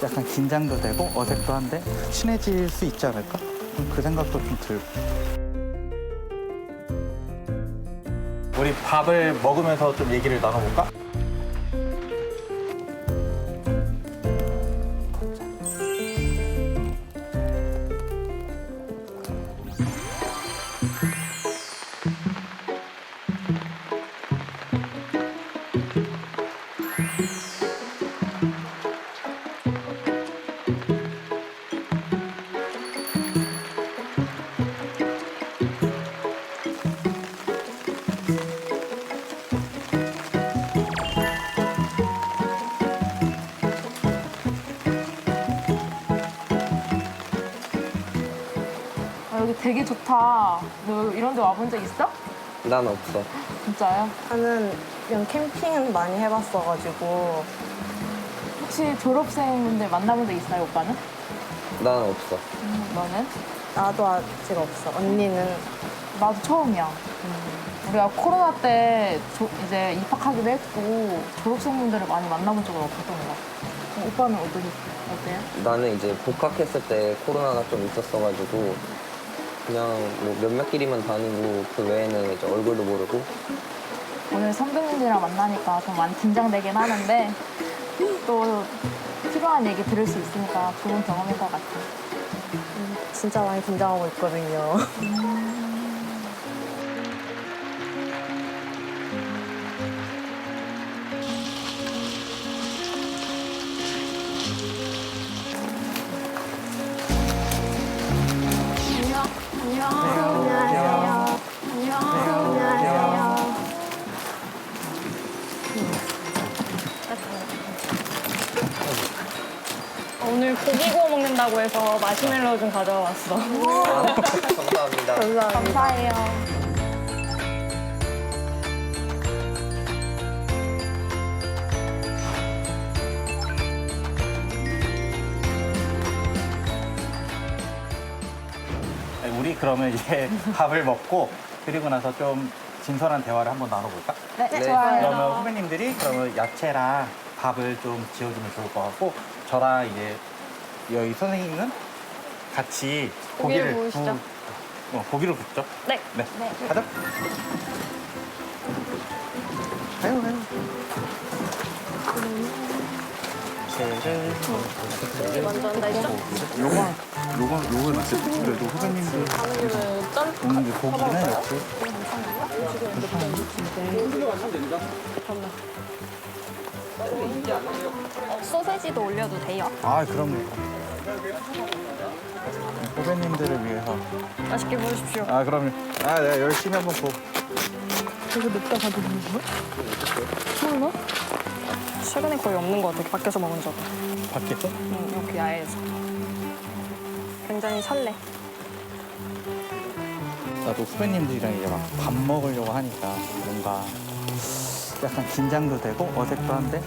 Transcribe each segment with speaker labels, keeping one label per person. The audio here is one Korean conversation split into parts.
Speaker 1: 약간 긴장도 되고 어색도 한데 친해질 수 있지 않을까? 그 생각도 좀 들고. 우리 밥을 먹으면서 좀 얘기를 나눠볼까?
Speaker 2: 여기 되게 좋다. 너 이런 데 와본 적 있어?
Speaker 3: 난 없어.
Speaker 2: 진짜요?
Speaker 4: 나는 그냥 캠핑은 많이 해봤어가지고
Speaker 2: 혹시 졸업생분들 만나본 적 있어요, 오빠는?
Speaker 3: 난 없어.
Speaker 2: 너는?
Speaker 4: 나도 아직 없어. 언니는
Speaker 2: 나도 처음이야. 우리가 코로나 때 이제 입학하기도 했고 졸업생분들을 많이 만나본 적은 없었던 것 같아. 오빠는 어때요?
Speaker 3: 나는 이제 복학했을 때 코로나가 좀 있었어가지고 그냥 뭐 몇몇끼리만 다니고 그 외에는 이제 얼굴도 모르고.
Speaker 2: 오늘 선배님들이랑 만나니까 좀 많이 긴장되긴 하는데 또 필요한 얘기 들을 수 있으니까 좋은 경험인 것 같아.
Speaker 4: 진짜 많이 긴장하고 있거든요.
Speaker 5: 오늘 고기 구워 먹는다고 해서 마시멜로우 좀 가져와 왔어.
Speaker 3: 감사합니다.
Speaker 2: 감사해요.
Speaker 1: 우리 그러면 이제 밥을 먹고 그리고 나서 좀 진솔한 대화를 한번 나눠볼까?
Speaker 2: 네,
Speaker 3: 네.
Speaker 2: 좋아요.
Speaker 1: 그러면 후배님들이 그러면 야채랑 밥을 좀 지어주면 좋을 것 같고 저랑 이제 여기 선생님은 같이
Speaker 5: 고기를 구우시죠.
Speaker 1: 고기를 굽죠.
Speaker 5: 네.
Speaker 1: 네. 가자. 가요. 채를
Speaker 5: 먼저 한다 했죠?
Speaker 1: 요거 맞죠? 그래도 후배님들 굽는 고기는 이렇게
Speaker 5: 소세지도 올려도 돼요?
Speaker 1: 아 그럼요. 후배님들을 위해서
Speaker 5: 맛있게 보십시오.
Speaker 1: 아 그럼요. 아 내가 열심히 한번 보.
Speaker 5: 처음 최근에 거의 없는 것 같아. 밖에서 먹은 적은.
Speaker 1: 밖에서?
Speaker 5: 여기 야외에서. 굉장히 설레.
Speaker 1: 나도 후배님들이랑 이제 막 밥 먹으려고 하니까 뭔가 약간 긴장도 되고 어색도 한데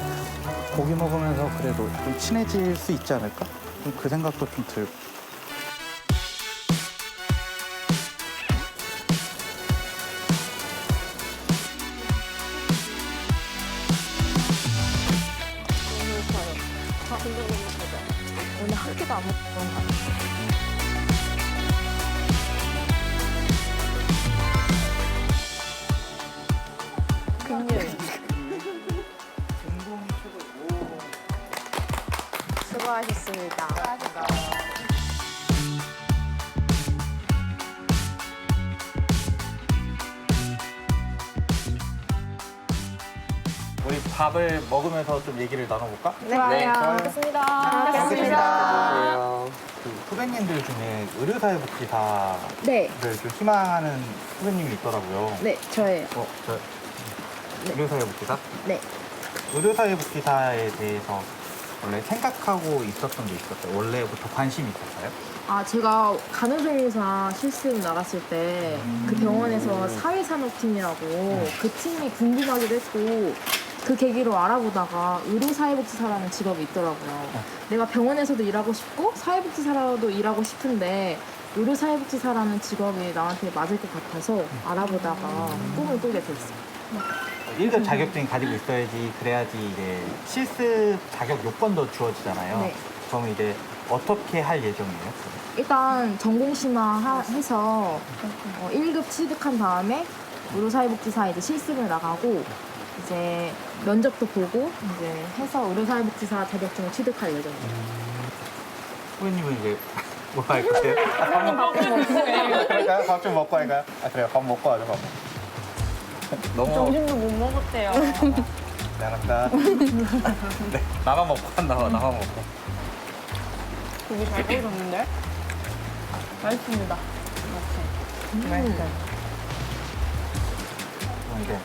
Speaker 1: 고기 먹으면서 그래도 좀 친해질 수 있지 않을까? 그 생각도 좀 들고.
Speaker 2: 오늘 한 끼도 안 먹던 것 같아. 금요일.
Speaker 4: 수고하셨습니다.
Speaker 1: 우리 밥을 먹으면서 좀 얘기를 나눠볼까?
Speaker 3: 네.
Speaker 5: 알겠습니다.
Speaker 3: 안녕하세요.
Speaker 1: 그 후배님들 중에 의료사회복지사를
Speaker 6: 네,
Speaker 1: 좀 희망하는 후배님이 있더라고요.
Speaker 6: 네, 저예요.
Speaker 1: 저 의료사회복지사?
Speaker 6: 네.
Speaker 1: 의료사회복지사에 대해서 원래 생각하고 있었던 게 있었어요. 원래부터 관심이 있었어요?
Speaker 6: 아, 제가 간호조무사 실습 나갔을 때 그 병원에서 사회산업팀이라고 그 팀이 궁금하기도 했고 그 계기로 알아보다가 의료사회복지사라는 직업이 있더라고요. 내가 병원에서도 일하고 싶고 사회복지사라도 일하고 싶은데 의료사회복지사라는 직업이 나한테 맞을 것 같아서 알아보다가 꿈을 꾸게 됐어요.
Speaker 1: 1급 자격증이 가지고 있어야지 그래야지 이제 실습 자격 요건도 주어지잖아요.
Speaker 6: 네.
Speaker 1: 그럼 이제 어떻게 할 예정이에요?
Speaker 6: 일단 전공심화해서 1급 취득한 다음에 의료사회복지사 이제 실습을 나가고 이제 면접도 보고 이제 해서 의료사회복지사 자격증을 취득할 예정이에요.
Speaker 1: 후배님은 이제 뭐 할 거예요? 그럴까요? 밥 좀 먹고 할까요? 아 그래요. 밥 먹고 하죠. 밥 먹고. 너무
Speaker 5: 점심도 못 먹었대요.
Speaker 1: 미안합니다. 네, 나만 먹고 한다. 나만 먹고.
Speaker 5: 고기 잘 구워졌는데? 맛있습니다.
Speaker 2: 맛있어요.
Speaker 1: 그럼 이제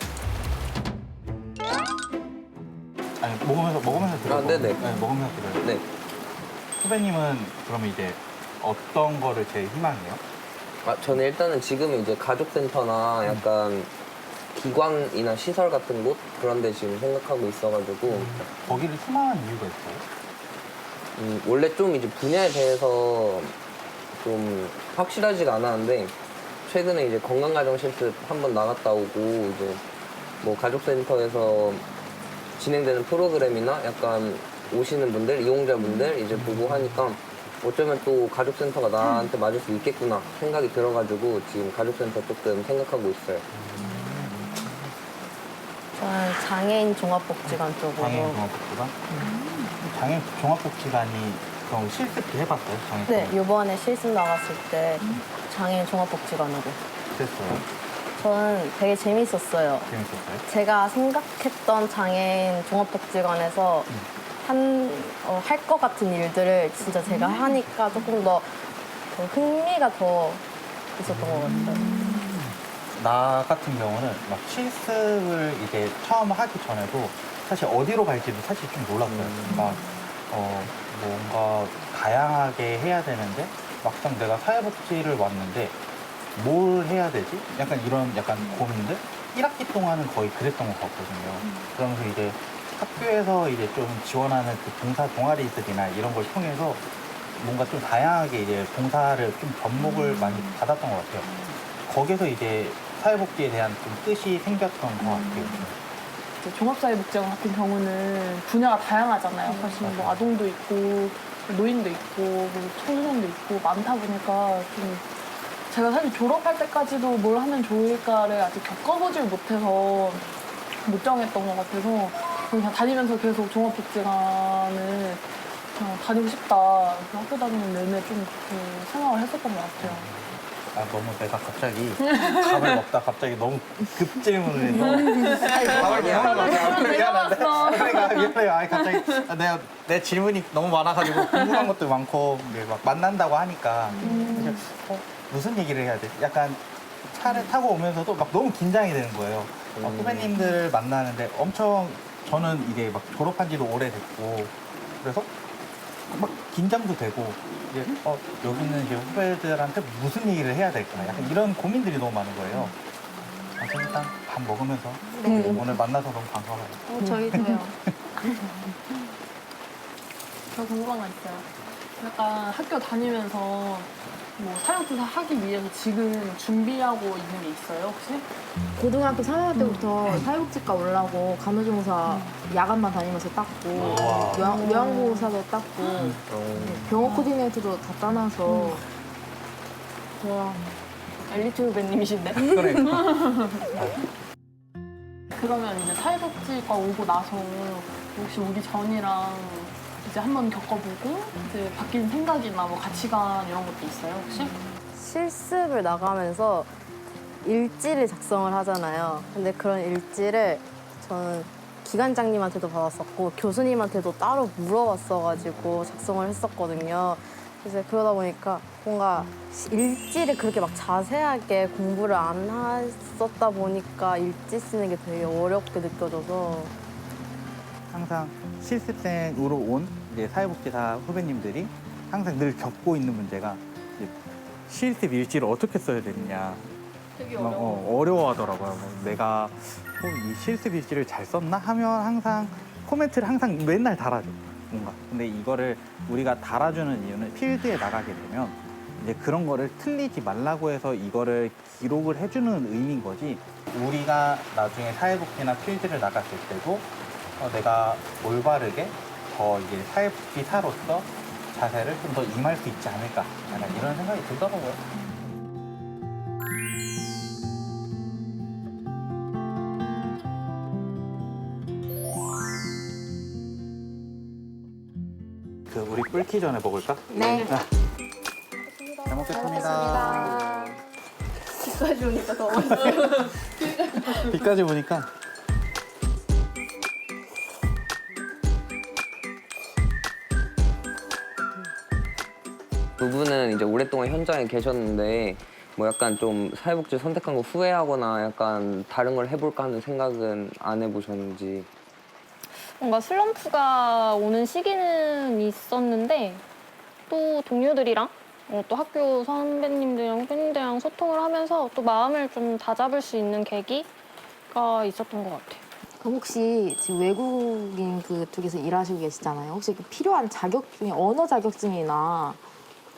Speaker 1: 아니 먹으면서 들어.
Speaker 3: 아, 네네.
Speaker 1: 네, 먹으면서 들어요.
Speaker 3: 네.
Speaker 1: 후배님은 그러면 이제 어떤 거를 제일 희망해요?
Speaker 3: 저는 일단은 지금 이제 가족센터나 약간 기관이나 시설 같은 곳 그런 데 지금 생각하고 있어가지고
Speaker 1: 거기를 희망한 이유가 있어요?
Speaker 3: 원래 좀 이제 분야에 대해서 좀 확실하지가 않았는데 최근에 이제 건강가정 실습 한번 나갔다 오고 이제 뭐 가족센터에서 진행되는 프로그램이나 약간 오시는 분들, 이용자분들 이제 보고 하니까 어쩌면 또 가족센터가 나한테 맞을 수 있겠구나 생각이 들어가지고 지금 가족센터 조금 생각하고 있어요.
Speaker 4: 저는 장애인 종합복지관 쪽으로.
Speaker 1: 장애인 종합복지관? 장애인 종합복지관이 그럼 실습도 해봤어요? 장애인
Speaker 4: 네, 이번에 실습 나갔을 때 장애인 종합복지관으로.
Speaker 1: 됐어요.
Speaker 4: 저는 되게 재밌었어요.
Speaker 1: 재밌었어요?
Speaker 4: 제가 생각했던 장애인 종합복지관에서 할 것 같은 일들을 진짜 제가 하니까 조금 더 흥미가 더 있었던 것 같아요.
Speaker 1: 나 같은 경우는 막 실습을 이제 처음 하기 전에도 사실 어디로 갈지도 사실 좀 몰랐어요. 막 뭔가 다양하게 해야 되는데 막상 내가 사회복지를 왔는데 뭘 해야 되지? 약간 이런 고민들? 1학기 동안은 거의 그랬던 것 같거든요. 그러면서 이제 학교에서 이제 좀 지원하는 그 봉사 동아리들이나 이런 걸 통해서 뭔가 좀 다양하게 이제 봉사를 좀 접목을 많이 받았던 것 같아요. 거기서 이제 사회복지에 대한 좀 뜻이 생겼던 것 같아요.
Speaker 5: 이제 종합사회복지관 같은 경우는 분야가 다양하잖아요. 사실 뭐 아동도 있고 노인도 있고 뭐 청소년도 있고 많다 보니까 좀 제가 사실 졸업할 때까지도 뭘 하면 좋을까를 아직 겪어보질 못해서 못 정했던 것 같아서 그냥 다니면서 계속 종합복지관을 그냥 다니고 싶다. 그래서 학교 다니는 내내 좀 그렇게 생각을 했었던 것 같아요.
Speaker 1: 아, 너무 내가 갑자기 밥을 먹다 갑자기 너무 급 질문을 해서 밥을 먹는 미안한데 그러니까 미안해요. 아니 갑자기 내 질문이 너무 많아가지고 궁금한 것도 많고 이게 막 만난다고 하니까 그래서 무슨 얘기를 해야 되지? 약간 차를 타고 오면서도 막 너무 긴장이 되는 거예요. 후배님들 만나는데 엄청 저는 이제 막 졸업한 지도 오래됐고 그래서 막 긴장도 되고 이제 여기는 이제 후배들한테 무슨 얘기를 해야 될까 약간 이런 고민들이 너무 많은 거예요. 그래서 일단 밥 먹으면서 오늘 만나서 너무 반가워요.
Speaker 6: 저희도요.
Speaker 5: 저 궁금한 거 있어요. 약간 학교 다니면서 뭐 사회복지사 하기 위해서 지금 준비하고 있는 게 있어요, 혹시?
Speaker 6: 고등학교 3학년 때부터 사회복지과 올라고 간호조무사 야간만 다니면서 땄고 요양보호사도 땄고 병원 코디네이터도 다 따놔서
Speaker 5: 와, 엘리트 후배님이신데?
Speaker 1: 그러니까
Speaker 5: 그러면 이제 사회복지과 오고 나서 혹시 오기 전이랑 이제 한번 겪어보고 이제 바뀐 생각이나 뭐 가치관 이런 것도 있어요, 혹시?
Speaker 4: 실습을 나가면서 일지를 작성을 하잖아요. 근데 그런 일지를 저는 기관장님한테도 받았었고 교수님한테도 따로 물어봤어가지고 작성을 했었거든요. 그래서 그러다 보니까 뭔가 일지를 그렇게 막 자세하게 공부를 안 했었다 보니까 일지 쓰는 게 되게 어렵게 느껴져서
Speaker 1: 항상 실습생으로 온 이제 사회복지사 후배님들이 항상 늘 겪고 있는 문제가 이제 실습 일지를 어떻게 써야 되느냐
Speaker 5: 되게
Speaker 1: 어려워하더라고요. 내가 이 실습 일지를 잘 썼나 하면 항상 코멘트를 항상 맨날 달아줘 뭔가. 근데 이거를 우리가 달아주는 이유는 필드에 나가게 되면 이제 그런 거를 틀리지 말라고 해서 이거를 기록을 해주는 의미인 거지. 우리가 나중에 사회복지나 필드를 나갔을 때도 내가 올바르게 더 이제 사회복지사로서 자세를 좀 더 임할 수 있지 않을까 약간 이런 생각이 들더라고요. 그 우리 끓기 전에 먹을까?
Speaker 4: 네.
Speaker 1: 잘 먹겠습니다.
Speaker 4: 비까지 오니까 더 맛있어요.
Speaker 1: 비까지 보니까
Speaker 3: 두 분은 이제 오랫동안 현장에 계셨는데 뭐 약간 좀 사회복지 선택한 거 후회하거나 약간 다른 걸 해볼까 하는 생각은 안 해보셨는지.
Speaker 7: 뭔가 슬럼프가 오는 시기는 있었는데 또 동료들이랑 또 학교 선배님들이랑 후배님들이랑 소통을 하면서 또 마음을 좀 다잡을 수 있는 계기가 있었던 것 같아요.
Speaker 6: 그럼 혹시 지금 외국인 그쪽에서 일하시고 계시잖아요. 혹시 그 필요한 자격증이 언어 자격증이나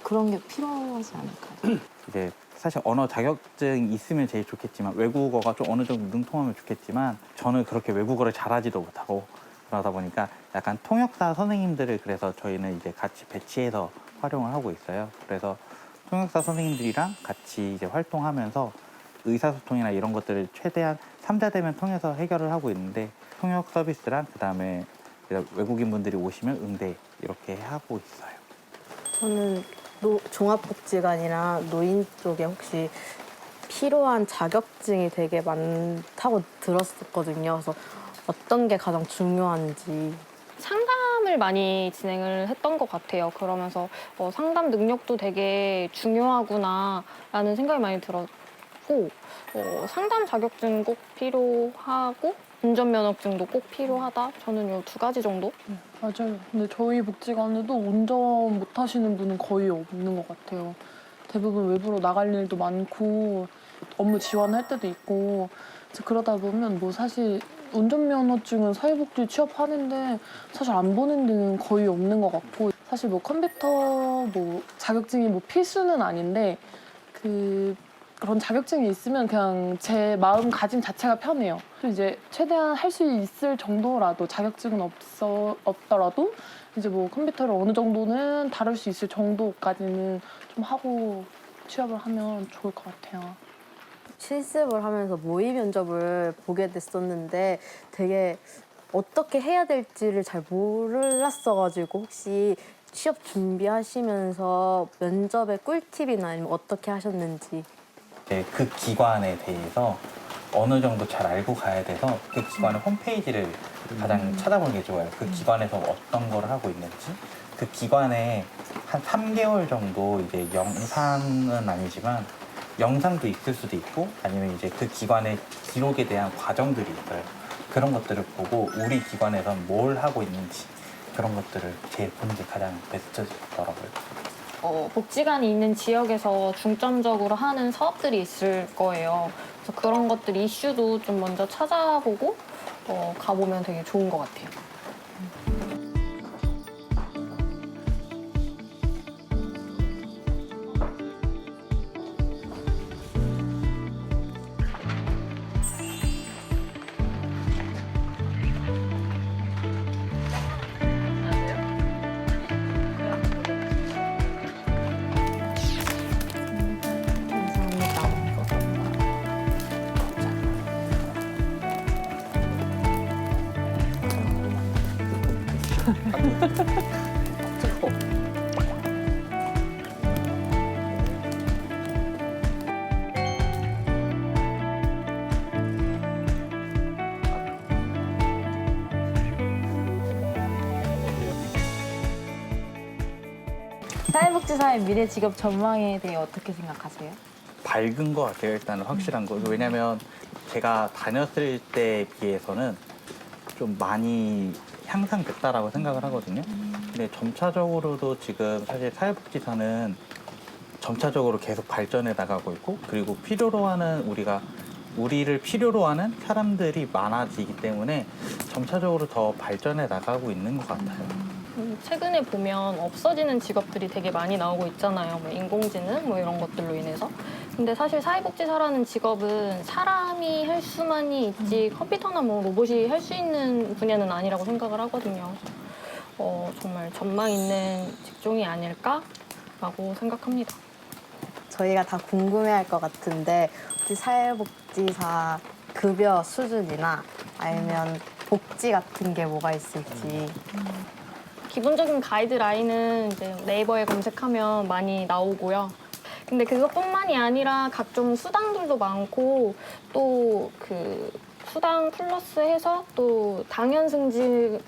Speaker 6: 그런 게 필요하지 않을까요?
Speaker 1: 이제 사실 언어 자격증이 있으면 제일 좋겠지만 외국어가 좀 어느 정도 능통하면 좋겠지만 저는 그렇게 외국어를 잘하지도 못하고 그러다 보니까 약간 통역사 선생님들을 그래서 저희는 이제 같이 배치해서 활용을 하고 있어요. 그래서 통역사 선생님들이랑 같이 이제 활동하면서 의사소통이나 이런 것들을 최대한 3자 대면 통해서 해결을 하고 있는데 통역 서비스랑 그다음에 외국인분들이 오시면 응대 이렇게 하고 있어요.
Speaker 4: 저는 종합복지관이나 노인 쪽에 혹시 필요한 자격증이 되게 많다고 들었었거든요. 그래서 어떤 게 가장 중요한지.
Speaker 7: 상담을 많이 진행을 했던 것 같아요. 그러면서 상담 능력도 되게 중요하구나라는 생각이 많이 들었고 상담 자격증 꼭 필요하고 운전면허증도 꼭 필요하다. 저는 요 2가지 정도?
Speaker 5: 맞아요. 근데 저희 복지관에도 운전 못 하시는 분은 거의 없는 것 같아요. 대부분 외부로 나갈 일도 많고 업무 지원할 때도 있고 그래서 그러다 보면 뭐 사실 운전면허증은 사회복지 취업하는데 사실 안 보는 데는 거의 없는 것 같고 사실 뭐 컴퓨터 뭐 자격증이 뭐 필수는 아닌데 그런 자격증이 있으면 그냥 제 마음가짐 자체가 편해요. 이제 최대한 할 수 있을 정도라도 자격증은 없더라도 이제 뭐 컴퓨터를 어느 정도는 다룰 수 있을 정도까지는 좀 하고 취업을 하면 좋을 것 같아요.
Speaker 4: 실습을 하면서 모의 면접을 보게 됐었는데 되게 어떻게 해야 될지를 잘 몰랐어가지고 혹시 취업 준비하시면서 면접의 꿀팁이나 아니면 어떻게 하셨는지.
Speaker 1: 그 기관에 대해서 어느 정도 잘 알고 가야 돼서 그 기관의 홈페이지를 가장 찾아보는 게 좋아요. 그 기관에서 어떤 걸 하고 있는지. 그 기관에 한 3개월 정도 이제 영상은 아니지만 영상도 있을 수도 있고 아니면 이제 그 기관의 기록에 대한 과정들이 있어요. 그런 것들을 보고 우리 기관에선 뭘 하고 있는지 그런 것들을 제일 보는 게 가장 베스트더라고요.
Speaker 7: 복지관이 있는 지역에서 중점적으로 하는 사업들이 있을 거예요. 그래서 그런 것들 이슈도 좀 먼저 찾아보고 가보면 되게 좋은 것 같아요.
Speaker 6: 사회복지사의 미래 직업 전망에 대해 어떻게 생각하세요?
Speaker 1: 밝은 것 같아요. 일단은 확실한 거. 왜냐면 제가 다녔을 때에 비해서는 좀 많이 향상됐다라고 생각을 하거든요. 근데 점차적으로도 지금 사실 사회복지사는 점차적으로 계속 발전해 나가고 있고 그리고 필요로 하는 우리를 필요로 하는 사람들이 많아지기 때문에 점차적으로 더 발전해 나가고 있는 것 같아요.
Speaker 7: 최근에 보면 없어지는 직업들이 되게 많이 나오고 있잖아요. 뭐 인공지능 뭐 이런 것들로 인해서. 근데 사실 사회복지사라는 직업은 사람이 할 수만이 있지 컴퓨터나 뭐 로봇이 할 수 있는 분야는 아니라고 생각을 하거든요. 정말 전망 있는 직종이 아닐까라고 생각합니다.
Speaker 4: 저희가 다 궁금해할 것 같은데 혹시 사회복지사 급여 수준이나 아니면 복지 같은 게 뭐가 있을지.
Speaker 7: 기본적인 가이드라인은 이제 네이버에 검색하면 많이 나오고요. 근데 그것뿐만이 아니라 각종 수당들도 많고 또 그 수당 플러스 해서 또 당연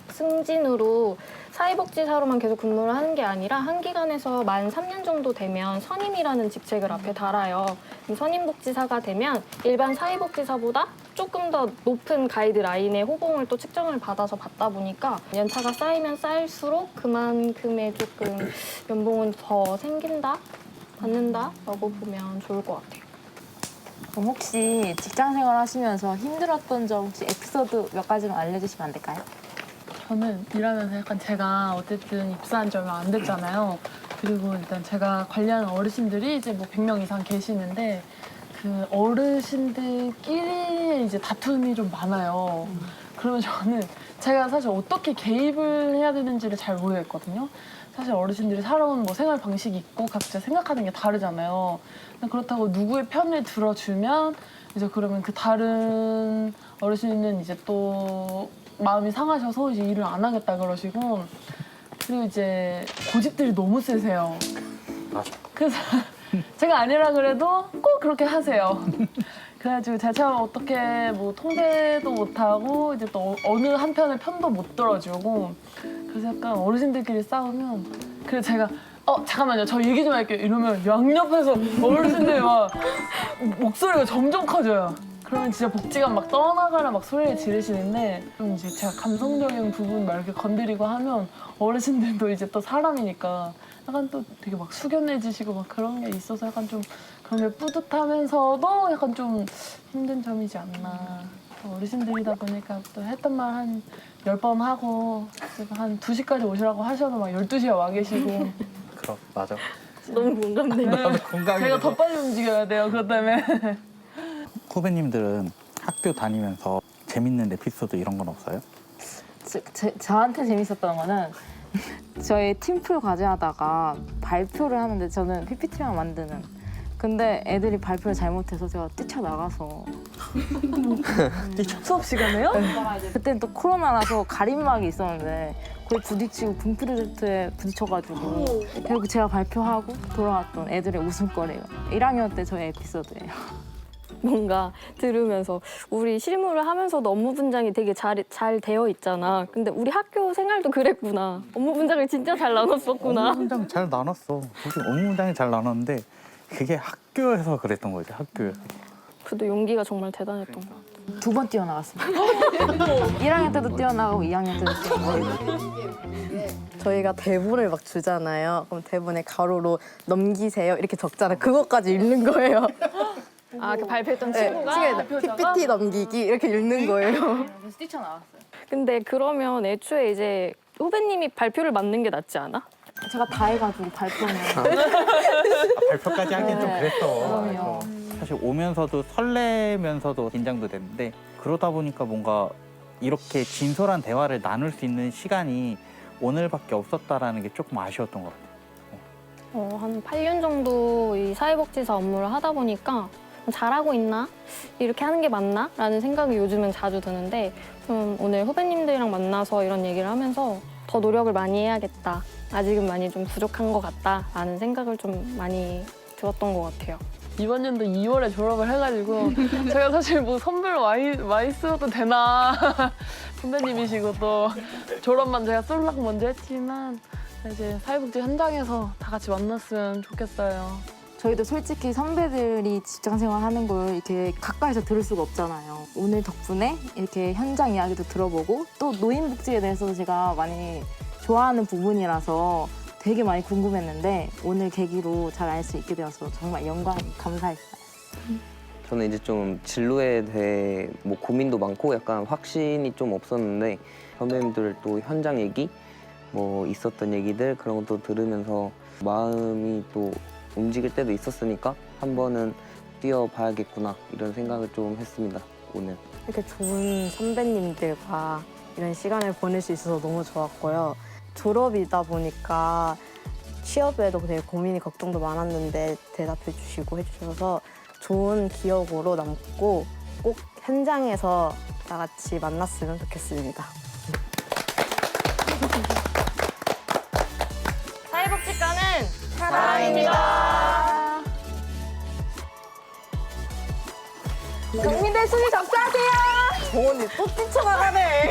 Speaker 7: 승진으로 사회복지사로만 계속 근무를 하는 게 아니라 한 기관에서 만 3년 정도 되면 선임이라는 직책을 앞에 달아요. 그럼 선임복지사가 되면 일반 사회복지사보다 조금 더 높은 가이드라인의 호봉을 또 측정을 받아서 받다 보니까 연차가 쌓이면 쌓일수록 그만큼의 조금 연봉은 더 받는다라고 보면 좋을 것 같아요.
Speaker 6: 그럼 혹시 직장 생활 하시면서 힘들었던 점 혹시 에피소드 몇 가지만 알려주시면 안 될까요?
Speaker 5: 저는 일하면서 약간 제가 어쨌든 입사한 지 얼마 안 됐잖아요. 그리고 일단 제가 관리하는 어르신들이 이제 뭐 100명 이상 계시는데 그 어르신들끼리 이제 다툼이 좀 많아요. 그러면 저는 제가 사실 어떻게 개입을 해야 되는지를 잘 모르겠거든요. 사실 어르신들이 살아온 뭐 생활 방식이 있고 각자 생각하는 게 다르잖아요. 그렇다고 누구의 편을 들어주면 이제 그러면 그 다른 어르신은 이제 또 마음이 상하셔서 이제 일을 안 하겠다 그러시고 그리고 이제 고집들이 너무 세세요. 그래서 제가 아니라 그래도 꼭 그렇게 하세요. 그래가지고 제가 참 어떻게 뭐 통제도 못하고 이제 또 어느 한편의 편도 못 들어주고 그래서 약간 어르신들끼리 싸우면 그래서 제가 잠깐만요 저 얘기 좀 할게요 이러면 양옆에서 어르신들이 막 목소리가 점점 커져요. 그러면 진짜 복지관 막 떠나가라 막 소리를 지르시는데 좀 이제 제가 감성적인 부분 막 이렇게 건드리고 하면 어르신들도 이제 또 사람이니까 약간 또 되게 막 숙연해지시고 막 그런 게 있어서 약간 좀 그런 게 뿌듯하면서도 약간 좀 힘든 점이지 않나. 어르신들이다 보니까 또 했던 말 한 10번 하고 한 2시까지 오시라고 하셔도 막 12시에 와 계시고
Speaker 1: 그럼 맞아.
Speaker 7: 너무 공감돼요.
Speaker 1: 공감이
Speaker 5: 제가 더 빨리 움직여야 돼요 그것 때문에.
Speaker 1: 후배님들은 학교 다니면서 재밌는 에피소드 이런 건 없어요?
Speaker 6: 저한테 재밌었던 거는 저희 팀플 과제하다가 발표를 하는데 저는 PPT만 만드는 근데 애들이 발표를 잘못해서 제가 뛰쳐나가서
Speaker 5: 수업 시간에요?
Speaker 6: 그때는 또 코로나라서 가림막이 있었는데 거의 부딪히고 분 프로젝트에 부딪혀가지고 결국 제가 발표하고 돌아왔던 애들의 웃음거리가 1학년 때 저의 에피소드예요.
Speaker 7: 뭔가 들으면서 우리 실무를 하면서도 업무 분장이 되게 잘 되어 있잖아. 근데 우리 학교 생활도 그랬구나. 업무 분장을 진짜 잘 나눴었구나.
Speaker 1: 업무 분장 잘 나눴어. 우리 업무 분장이 잘 나눴는데 그게 학교에서 그랬던 거지, 학교에서.
Speaker 7: 그래도 용기가 정말 대단했던 것 같아.
Speaker 6: 2번 뛰어나갔습니다. 1학년 때도 뛰어나가고 2학년 때도 뛰어나가고.
Speaker 4: 저희가 대본을 막 주잖아요. 그럼 대본에 가로로 넘기세요 이렇게 적잖아요. 그것까지 읽는 거예요.
Speaker 7: 아, 그 발표했던
Speaker 4: 네,
Speaker 7: 친구가?
Speaker 4: PPT 넘기기 이렇게 읽는 거예요.
Speaker 6: 그래서 뛰쳐나갔어요.
Speaker 7: 근데 그러면 애초에 이제 후배님이 발표를 맡는 게 낫지 않아?
Speaker 6: 제가 다 해가지고 발표는
Speaker 1: 발표까지 하긴 좀
Speaker 6: 네.
Speaker 1: 그랬어.
Speaker 6: 그럼요.
Speaker 1: 사실 오면서도 설레면서도 긴장도 됐는데 그러다 보니까 뭔가 이렇게 진솔한 대화를 나눌 수 있는 시간이 오늘밖에 없었다라는 게 조금 아쉬웠던 것 같아요.
Speaker 7: 한 8년 정도 이 사회복지사 업무를 하다 보니까 잘하고 있나? 이렇게 하는 게 맞나? 라는 생각이 요즘은 자주 드는데 오늘 후배님들이랑 만나서 이런 얘기를 하면서 더 노력을 많이 해야겠다. 아직은 많이 좀 부족한 것 같다. 라는 생각을 좀 많이 들었던 것 같아요.
Speaker 5: 이번 연도 2월에 졸업을 해가지고 제가 사실 뭐 선물 와 있어도 되나 선배님이시고 또 졸업만 제가 쏠락 먼저 했지만 이제 사회복지 현장에서 다 같이 만났으면 좋겠어요.
Speaker 6: 저희도 솔직히 선배들이 직장생활 하는 걸 이렇게 가까이서 들을 수가 없잖아요. 오늘 덕분에 이렇게 현장 이야기도 들어보고 또 노인복지에 대해서도 제가 많이 좋아하는 부분이라서 되게 많이 궁금했는데 오늘 계기로 잘 알 수 있게 되어서 정말 영광 감사했어요.
Speaker 3: 저는 이제 좀 진로에 대해 뭐 고민도 많고 약간 확신이 좀 없었는데 선배님들 또 현장 얘기 뭐 있었던 얘기들 그런 것도 들으면서 마음이 또 움직일 때도 있었으니까 한 번은 뛰어봐야겠구나 이런 생각을 좀 했습니다, 오늘.
Speaker 4: 이렇게 좋은 선배님들과 이런 시간을 보낼 수 있어서 너무 좋았고요. 졸업이다 보니까 취업에도 되게 고민이 걱정도 많았는데 대답해 주시고 해주셔서 좋은 기억으로 남고 꼭 현장에서 다 같이 만났으면 좋겠습니다.
Speaker 7: 사회복지과는
Speaker 4: 사랑입니다.
Speaker 6: 국민들 순위 접수하세요.
Speaker 4: 정원이 또 뛰쳐나가네.